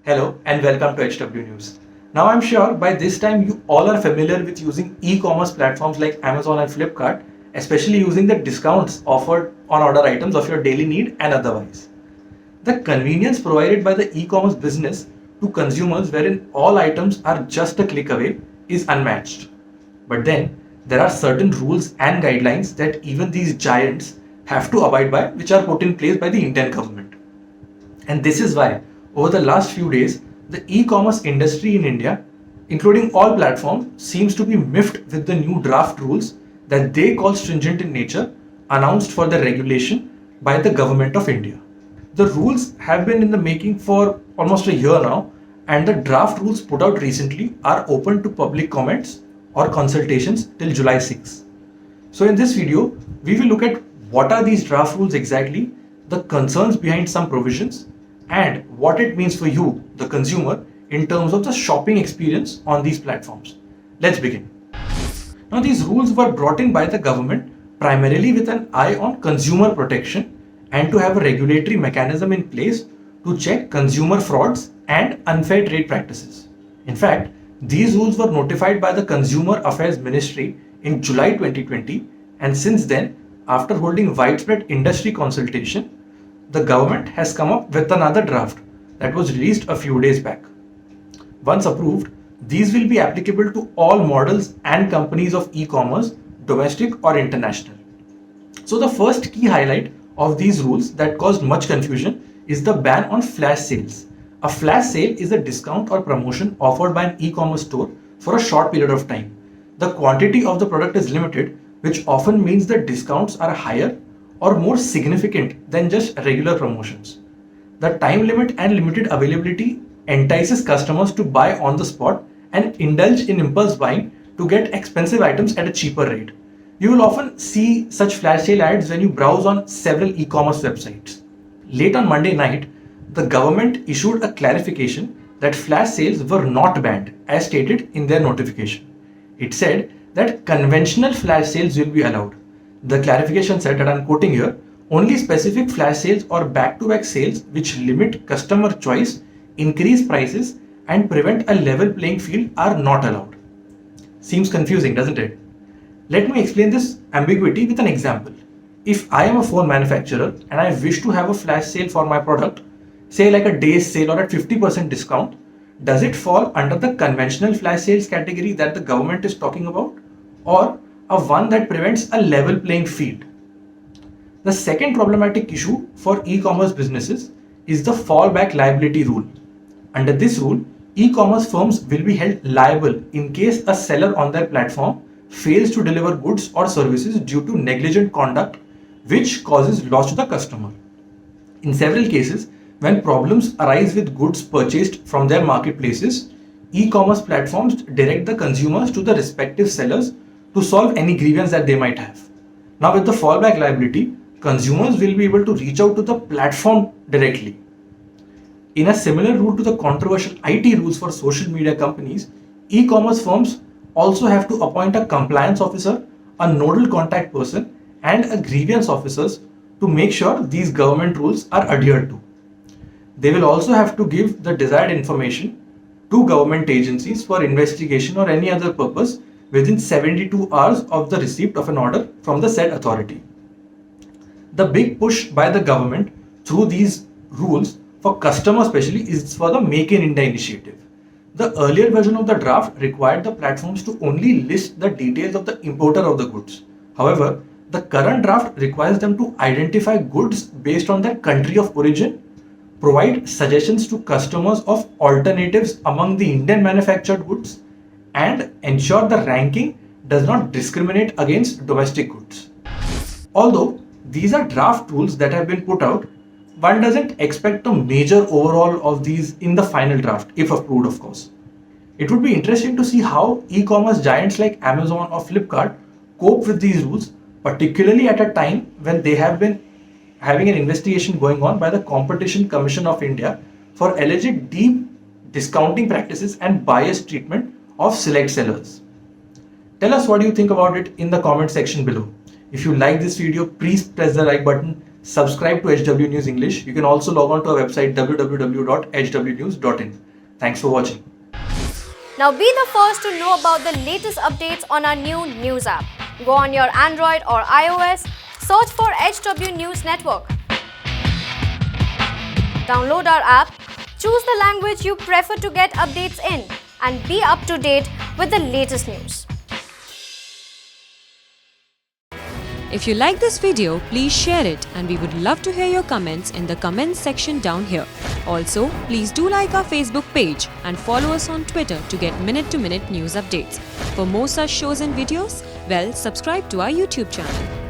Hello and welcome to HW News. Now I'm sure by this time you all are familiar with using e-commerce platforms like Amazon and Flipkart, especially using the discounts offered on order items of your daily need and otherwise. The convenience provided by the e-commerce business to consumers wherein all items are just a click away is unmatched. But then there are certain rules and guidelines that even these giants have to abide by, which are put in place by the Indian government. And this is why, over the last few days, the e commerce industry in India, including all platforms, seems to be miffed with the new draft rules that they call stringent in nature, announced for the regulation by the government of India. The rules have been in the making for almost a year now, and the draft rules put out recently are open to public comments or consultations till July 6. So in this video, we will look at what are these draft rules exactly, the concerns behind some provisions, and what it means for you, the consumer, in terms of the shopping experience on these platforms. Let's begin. Now, these rules were brought in by the government primarily with an eye on consumer protection and to have a regulatory mechanism in place to check consumer frauds and unfair trade practices. In fact, these rules were notified by the Consumer Affairs Ministry in July 2020, and since then, after holding widespread industry consultation, the government has come up with another draft that was released a few days back. Once approved, these will be applicable to all models and companies of e-commerce, domestic or international. So the first key highlight of these rules that caused much confusion is the ban on flash sales. A flash sale is a discount or promotion offered by an e-commerce store for a short period of time. The quantity of the product is limited, which often means the discounts are higher or more significant than just regular promotions. The time limit and limited availability entices customers to buy on the spot and indulge in impulse buying to get expensive items at a cheaper rate. You will often see such flash sale ads when you browse on several e-commerce websites. Late on Monday night, the government issued a clarification that flash sales were not banned as stated in their notification. It said that conventional flash sales will be allowed. The clarification said, that I'm quoting here, only specific flash sales or back-to-back sales which limit customer choice, increase prices, and prevent a level playing field are not allowed. Seems confusing, doesn't it? Let me explain this ambiguity with an example. If I am a phone manufacturer and I wish to have a flash sale for my product, say like a day's sale or at 50% discount, does it fall under the conventional flash sales category that the government is talking about, or a one that prevents a level playing field? The second problematic issue for e-commerce businesses is the fallback liability rule. Under this rule, e-commerce firms will be held liable in case a seller on their platform fails to deliver goods or services due to negligent conduct which causes loss to the customer. In several cases, when problems arise with goods purchased from their marketplaces, e-commerce platforms direct the consumers to the respective sellers to solve any grievance that they might have. Now, with the fallback liability, consumers will be able to reach out to the platform directly. In a similar rule to the controversial IT rules for social media companies, e-commerce firms also have to appoint a compliance officer, a nodal contact person, and a grievance officers to make sure these government rules are adhered to. They will also have to give the desired information to government agencies for investigation or any other purpose within 72 hours of the receipt of an order from the said authority. The big push by the government through these rules for customers especially is for the Make in India initiative. The earlier version of the draft required the platforms to only list the details of the importer of the goods. However, the current draft requires them to identify goods based on their country of origin, provide suggestions to customers of alternatives among the Indian manufactured goods, and ensure the ranking does not discriminate against domestic goods. Although these are draft rules that have been put out, one doesn't expect a major overhaul of these in the final draft, if approved, of course. It would be interesting to see how e commerce giants like Amazon or Flipkart cope with these rules, particularly at a time when they have been having an investigation going on by the Competition Commission of India for alleged deep discounting practices and biased treatment of select sellers. Tell us what you think about it in the comment section below. If you like this video, please press the like button, subscribe to HW News English. You can also log on to our website www.hwnews.in. Thanks for watching. Now be the first to know about the latest updates on our new news app. Go on your Android or iOS, search for HW News Network. Download our app, choose the language you prefer to get updates in, and be up to date with the latest news. If you like this video, please share it, and we would love to hear your comments in the comments section down here. Also, please do like our Facebook page and follow us on Twitter to get minute-to-minute news updates. For more such shows and videos, well, subscribe to our YouTube channel.